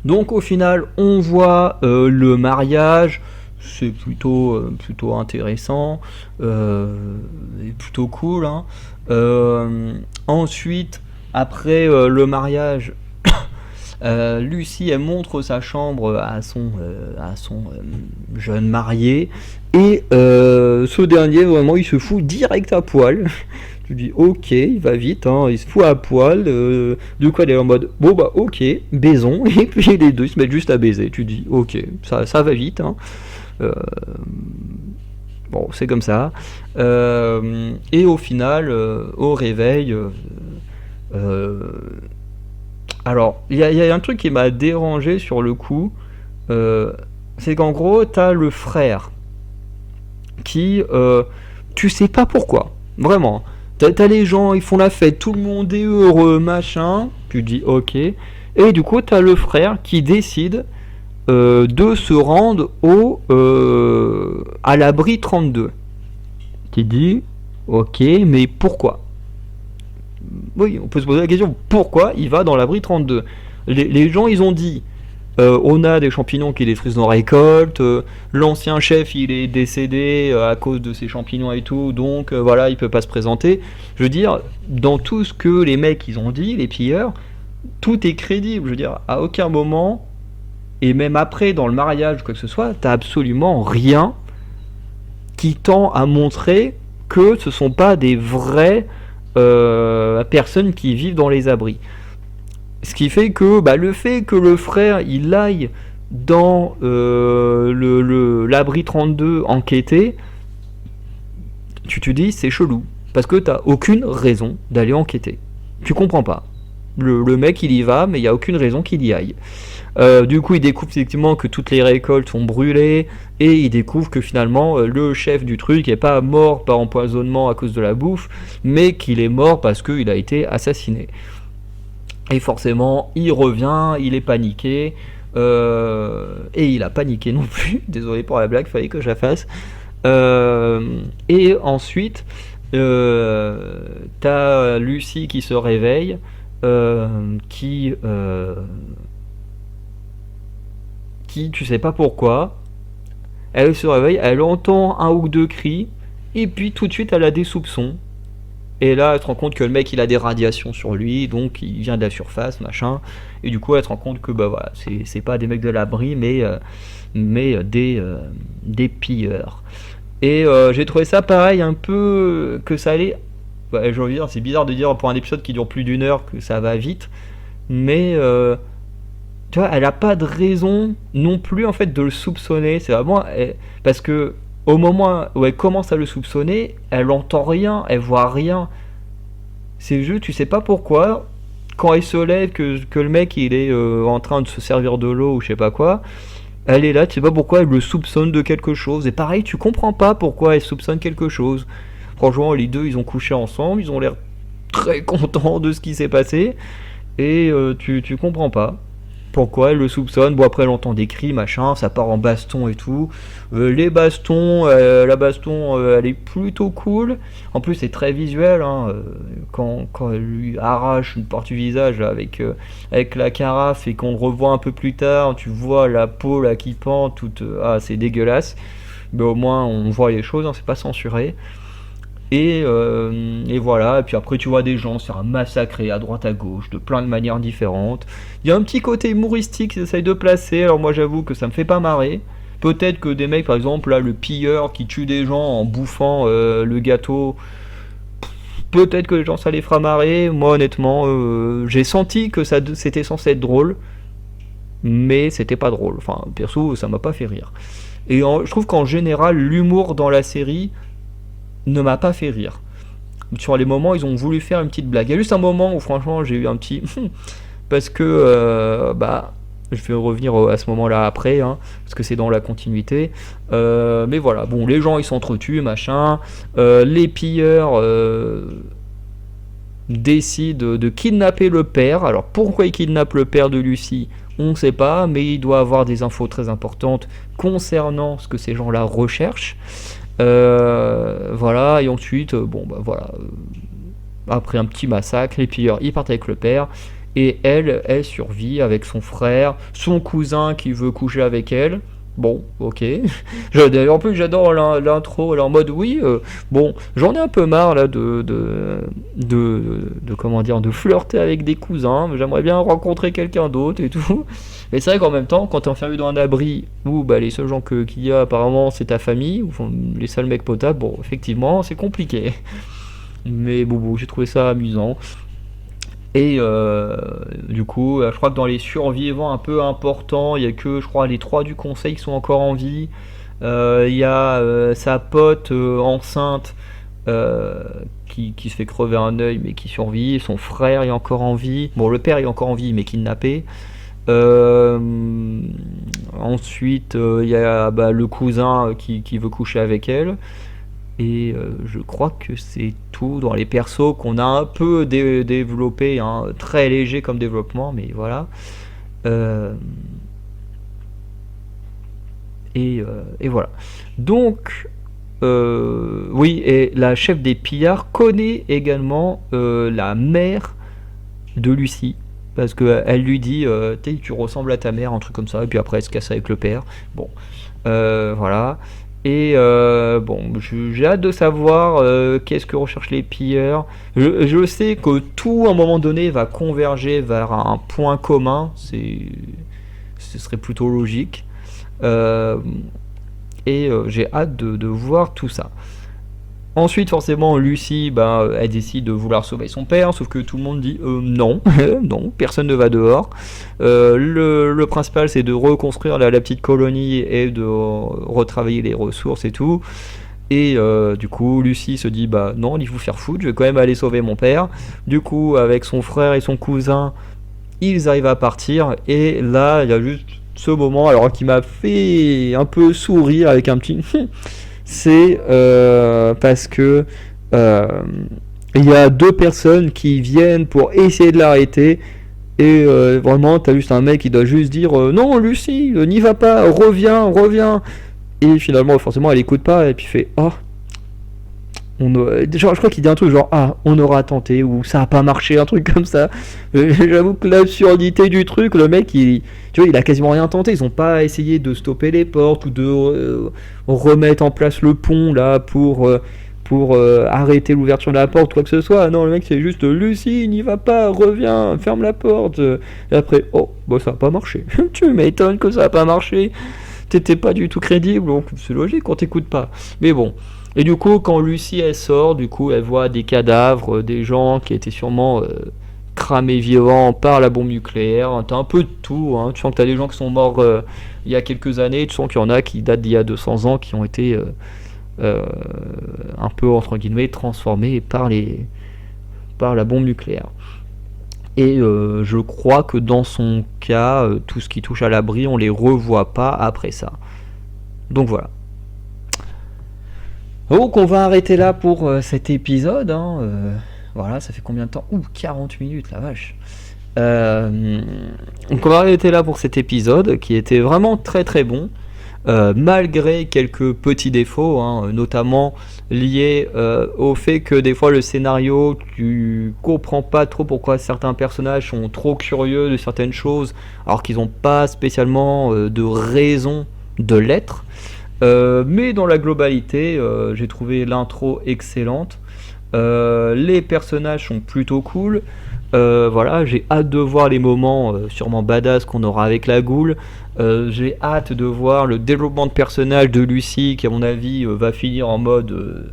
Donc au final, on voit le mariage, c'est plutôt intéressant, et plutôt cool, hein. Ensuite, après le mariage, Lucie elle montre sa chambre à son jeune marié et ce dernier vraiment il se fout direct à poil. Tu dis ok, il va vite, hein, il se fout à poil. De quoi il est en mode bon bah ok, baisons et puis les deux ils se mettent juste à baiser. Tu dis ok, ça va vite. Hein. Euh, bon c'est comme ça. Et au final, au réveil. Euh, alors, il y a un truc qui m'a dérangé sur le coup, euh, c'est qu'en gros, t'as le frère qui, tu sais pas pourquoi, vraiment. T'as les gens, ils font la fête, tout le monde est heureux, machin, tu dis ok, et du coup, t'as le frère qui décide de se rendre à l'abri 32. Tu dis ok, mais pourquoi? Oui, on peut se poser la question pourquoi il va dans l'abri 32. Les gens, ils ont dit on a des champignons qui détruisent nos récoltes, l'ancien chef il est décédé à cause de ces champignons et tout, donc voilà, il peut pas se présenter. Je veux dire, dans tout ce que les mecs ils ont dit, les pilleurs, tout est crédible. Je veux dire, à aucun moment, et même après dans le mariage ou quoi que ce soit, t'as absolument rien qui tend à montrer que ce sont pas des vraies personnes qui vivent dans les abris. Ce qui fait que le fait que le frère il aille dans l'abri 32 enquêter, tu te dis c'est chelou. Parce que t'as aucune raison d'aller enquêter. Tu comprends pas. Le mec il y va, mais il n'y a aucune raison qu'il y aille. Du coup, il découvre effectivement que toutes les récoltes sont brûlées et il découvre que finalement le chef du truc n'est pas mort par empoisonnement à cause de la bouffe, mais qu'il est mort parce qu'il a été assassiné. Et forcément, il revient, il est paniqué, et il a paniqué non plus. Désolé pour la blague, fallait que je la fasse. Et ensuite, t'as Lucie qui se réveille, qui, tu sais pas pourquoi, elle se réveille, elle entend un ou deux cris, et puis tout de suite elle a des soupçons. Et là elle se rend compte que le mec il a des radiations sur lui, donc il vient de la surface, machin. Et du coup elle se rend compte que bah voilà, c'est pas des mecs de l'abri, mais des pilleurs. Et j'ai trouvé ça pareil un peu que ça allait. Bah, j'ai envie de dire, c'est bizarre de dire pour un épisode qui dure plus d'une heure que ça va vite, mais tu vois, elle a pas de raison non plus en fait de le soupçonner. C'est vraiment parce que au moment où elle commence à le soupçonner, elle entend rien, elle voit rien. C'est juste, tu sais pas pourquoi. Quand elle se lève, que le mec il est en train de se servir de l'eau ou je sais pas quoi, elle est là, tu sais pas pourquoi elle le soupçonne de quelque chose. Et pareil, tu comprends pas pourquoi elle soupçonne quelque chose. Franchement, les deux ils ont couché ensemble, ils ont l'air très contents de ce qui s'est passé. Et tu comprends pas pourquoi elle le soupçonne. Bon, après elle entend des cris, machin, ça part en baston et tout. Les bastons, la baston elle est plutôt cool. En plus c'est très visuel, hein, quand elle lui arrache une partie du visage là, avec la carafe et qu'on le revoit un peu plus tard, tu vois la peau là qui pend, toute, ah c'est dégueulasse. Mais au moins on voit les choses, hein, c'est pas censuré. Et voilà, et puis après tu vois des gens se faire massacrer à droite à gauche, de plein de manières différentes. Il y a un petit côté humoristique qu'ils essayent de placer, alors moi j'avoue que ça me fait pas marrer, peut-être que des mecs, par exemple, là, le pilleur qui tue des gens en bouffant le gâteau, peut-être que les gens ça les fera marrer. Moi, honnêtement, j'ai senti que c'était censé être drôle, mais c'était pas drôle. Enfin, perso, ça m'a pas fait rire. Et je trouve qu'en général, l'humour dans la série ne m'a pas fait rire. Sur les moments, ils ont voulu faire une petite blague. Il y a juste un moment où, franchement, j'ai eu un petit. Parce que, je vais revenir à ce moment-là après, hein, parce que c'est dans la continuité. Mais voilà, bon, les gens ils s'entretuent, machin. Les pilleurs décident de kidnapper le père. Alors pourquoi ils kidnappent le père de Lucie, on ne sait pas, mais il doit avoir des infos très importantes concernant ce que ces gens-là recherchent. Voilà, et ensuite, voilà. Après un petit massacre, les pilleurs ils partent avec le père. Et elle survit avec son frère, son cousin qui veut coucher avec elle. Bon, ok. En plus, j'adore l'intro. Elle est en mode oui. Bon, j'en ai un peu marre là de comment dire, de flirter avec des cousins. J'aimerais bien rencontrer quelqu'un d'autre et tout. Mais c'est vrai qu'en même temps, quand t'es enfermé dans un abri où les seuls gens qu'il y a apparemment c'est ta famille, ou les seuls mecs potables, bon, effectivement, c'est compliqué. Mais bon, j'ai trouvé ça amusant. Et du coup, je crois que dans les survivants un peu importants, il y a que, je crois, les 3 du conseil qui sont encore en vie. Il y a sa pote enceinte qui se fait crever un œil mais qui survit. Son frère est encore en vie. Bon, le père est encore en vie mais kidnappé. Ensuite, il y a le cousin qui veut coucher avec elle. Et je crois que c'est tout dans les persos qu'on a un peu développé, hein, très léger comme développement, mais voilà. Et voilà. Donc, oui, et la chef des pillards connaît également la mère de Lucie. Parce qu'elle lui dit, tu ressembles à ta mère, un truc comme ça, et puis après elle se casse avec le père. Bon, voilà. Et j'ai hâte de savoir qu'est-ce que recherchent les pilleurs. Je sais que tout à un moment donné va converger vers un point commun, ce serait plutôt logique. J'ai hâte de voir tout ça. Ensuite, forcément, Lucie, elle décide de vouloir sauver son père, sauf que tout le monde dit non, non, personne ne va dehors. Le principal, c'est de reconstruire la petite colonie et de retravailler les ressources et tout. Et du coup, Lucie se dit non, il faut faire foutre, je vais quand même aller sauver mon père. Du coup, avec son frère et son cousin, ils arrivent à partir. Et là, il y a juste ce moment, alors qui m'a fait un peu sourire avec un petit. C'est parce que il y a 2 personnes qui viennent pour essayer de l'arrêter et vraiment t'as juste un mec qui doit juste dire non Lucie, n'y va pas, reviens, et finalement forcément elle écoute pas et puis fait je crois qu'il dit un truc genre on aura tenté ou ça a pas marché, un truc comme ça. J'avoue que l'absurdité du truc, le mec il a quasiment rien tenté, ils ont pas essayé de stopper les portes ou de remettre en place le pont là pour arrêter l'ouverture de la porte ou quoi que ce soit. Non, le mec c'est juste Lucie, n'y va pas, reviens, ferme la porte. Et après ça a pas marché. Tu m'étonnes que ça a pas marché, t'étais pas du tout crédible, donc c'est logique qu'on t'écoute pas. Mais bon. Et du coup, quand Lucie elle sort, du coup, elle voit des cadavres, des gens qui étaient sûrement cramés vivants par la bombe nucléaire. T'as un peu de tout, hein. Tu sens que t'as des gens qui sont morts il y a quelques années, tu sens qu'il y en a qui datent d'il y a 200 ans, qui ont été un peu, entre guillemets, transformés par la bombe nucléaire. Et je crois que dans son cas, tout ce qui touche à l'abri, on les revoit pas après ça. Donc voilà. Donc on va arrêter là pour cet épisode, hein. Voilà, ça fait combien de temps ? 40 minutes, la vache. Donc on va arrêter là pour cet épisode qui était vraiment très très bon, malgré quelques petits défauts, hein, notamment liés au fait que des fois le scénario, tu comprends pas trop pourquoi certains personnages sont trop curieux de certaines choses alors qu'ils n'ont pas spécialement de raison de l'être. Mais dans la globalité, j'ai trouvé l'intro excellente. Les personnages sont plutôt cool. Voilà, j'ai hâte de voir les moments sûrement badass qu'on aura avec la Goule. J'ai hâte de voir le développement de personnage de Lucy, qui à mon avis va finir en mode...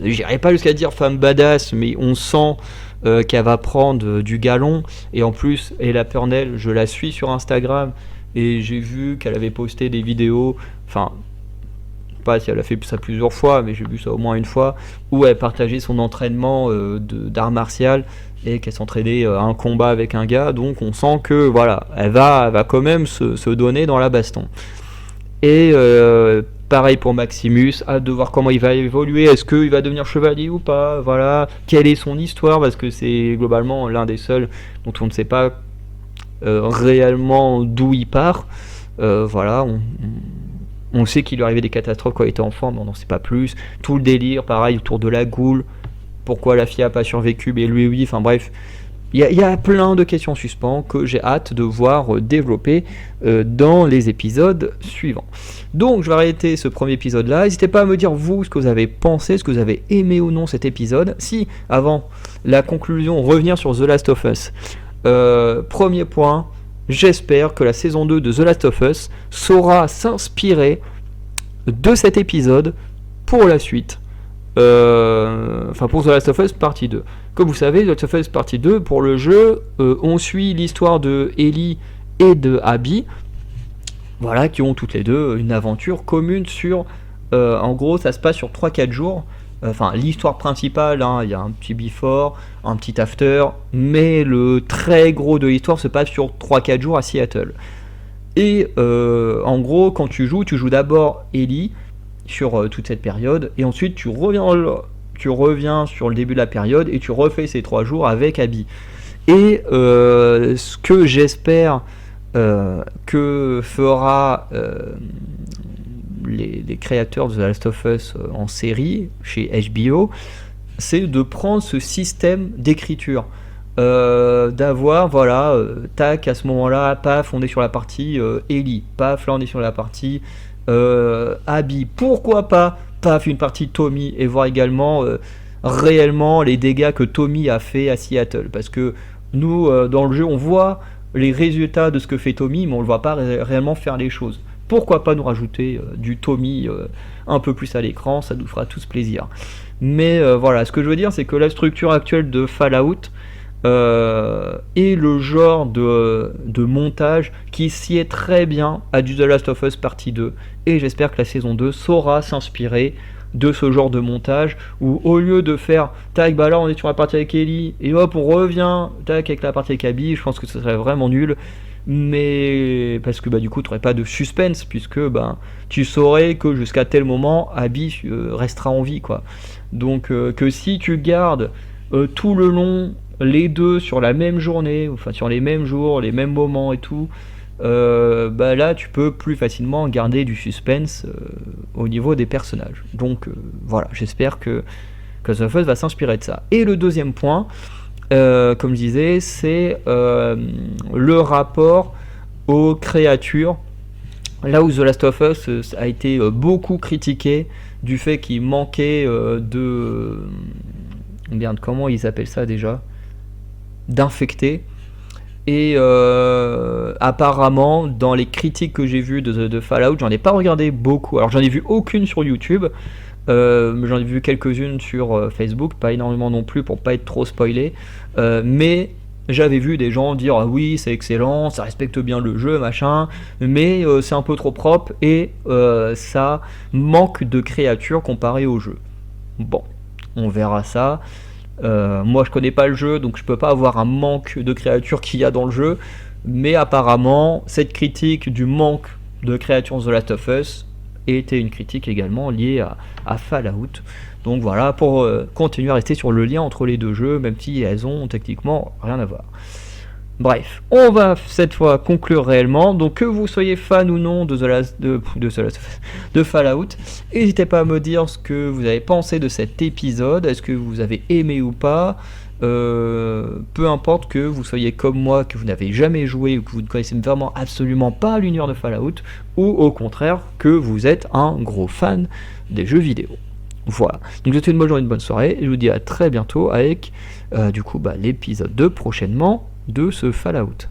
j'irai pas jusqu'à dire femme badass, mais on sent qu'elle va prendre du galon. Et en plus, Ella Purnell, je la suis sur Instagram, et j'ai vu qu'elle avait posté des vidéos, enfin... pas si elle a fait ça plusieurs fois, mais j'ai vu ça au moins une fois, où elle partageait son entraînement d'art martial et qu'elle s'entraînait à un combat avec un gars. Donc on sent que voilà, elle va quand même se donner dans la baston. Et pareil pour Maximus, hâte de voir comment il va évoluer. Est-ce qu'il va devenir chevalier ou pas? Voilà, quelle est son histoire, parce que c'est globalement l'un des seuls dont on ne sait pas réellement d'où il part. Voilà, on sait qu'il lui arrivait des catastrophes quand il était enfant, mais on n'en sait pas plus. Tout le délire, pareil, autour de la goule. Pourquoi la fille a pas survécu, mais lui oui. Enfin bref, il y a plein de questions en suspens que j'ai hâte de voir développer dans les épisodes suivants. Donc je vais arrêter ce premier épisode là. N'hésitez pas à me dire vous ce que vous avez pensé, ce que vous avez aimé ou non cet épisode. Si, avant la conclusion, revenir sur The Last of Us. Premier point, j'espère que la saison 2 de The Last of Us saura s'inspirer de cet épisode pour la suite. Enfin pour The Last of Us partie 2. Comme vous savez, The Last of Us partie 2, pour le jeu, on suit l'histoire de Ellie et de Abby, voilà, qui ont toutes les deux une aventure commune sur... en gros, ça se passe sur 3-4 jours. Enfin, l'histoire principale, hein, y a un petit before, un petit after, mais le très gros de l'histoire se passe sur 3-4 jours à Seattle. Et en gros, quand tu joues d'abord Ellie sur toute cette période, et ensuite tu reviens sur le début de la période et tu refais ces 3 jours avec Abby. Et ce que j'espère que fera les créateurs de The Last of Us en série chez HBO, c'est de prendre ce système d'écriture, d'avoir voilà, tac, à ce moment-là, paf, on est sur la partie Ellie, paf, là on est sur la partie Abby, pourquoi pas, paf, une partie Tommy, et voir également réellement les dégâts que Tommy a fait à Seattle, parce que nous dans le jeu on voit les résultats de ce que fait Tommy, mais on ne le voit pas réellement faire les choses. Pourquoi pas nous rajouter du Tommy un peu plus à l'écran, ça nous fera tous plaisir. Mais voilà, ce que je veux dire, c'est que la structure actuelle de Fallout est le genre de montage qui sied très bien à du The Last of Us partie 2. Et j'espère que la saison 2 saura s'inspirer de ce genre de montage, où au lieu de faire tac, bah là on est sur la partie avec Ellie, et hop on revient tac avec la partie avec Abby, je pense que ce serait vraiment nul. Mais parce que bah du coup tu n'aurais pas de suspense, puisque bah tu saurais que jusqu'à tel moment Abby restera en vie, quoi. Donc que si tu gardes tout le long les deux sur la même journée, enfin sur les mêmes jours, les mêmes moments et tout, bah là tu peux plus facilement garder du suspense au niveau des personnages. Donc voilà, j'espère que The Last of Us va s'inspirer de ça. Et le deuxième point, comme je disais, c'est le rapport aux créatures. Là où The Last of Us a été beaucoup critiqué du fait qu'il manquait de... Merde, comment ils appellent ça déjà ? D'infectés. Et apparemment, dans les critiques que j'ai vues de Fallout, j'en ai pas regardé beaucoup. Alors j'en ai vu aucune sur YouTube. J'en ai vu quelques-unes sur Facebook, pas énormément non plus pour pas être trop spoilé, mais j'avais vu des gens dire ah oui c'est excellent, ça respecte bien le jeu machin, mais c'est un peu trop propre et ça manque de créatures comparé au jeu. Bon, on verra ça. Moi je connais pas le jeu, donc je peux pas avoir un manque de créatures qu'il y a dans le jeu, mais apparemment cette critique du manque de créatures de The Last of Us était une critique également liée à Fallout. Donc voilà, pour continuer à rester sur le lien entre les deux jeux, même si elles ont techniquement rien à voir. Bref, on va cette fois conclure réellement. Donc que vous soyez fan ou non de Fallout, n'hésitez pas à me dire ce que vous avez pensé de cet épisode. Est-ce que vous avez aimé ou pas? Peu importe que vous soyez comme moi, que vous n'avez jamais joué ou que vous ne connaissez vraiment absolument pas l'univers de Fallout, ou au contraire que vous êtes un gros fan des jeux vidéo. Voilà, donc je vous souhaite une bonne journée, une bonne soirée, et je vous dis à très bientôt avec du coup l'épisode 2 prochainement de ce Fallout.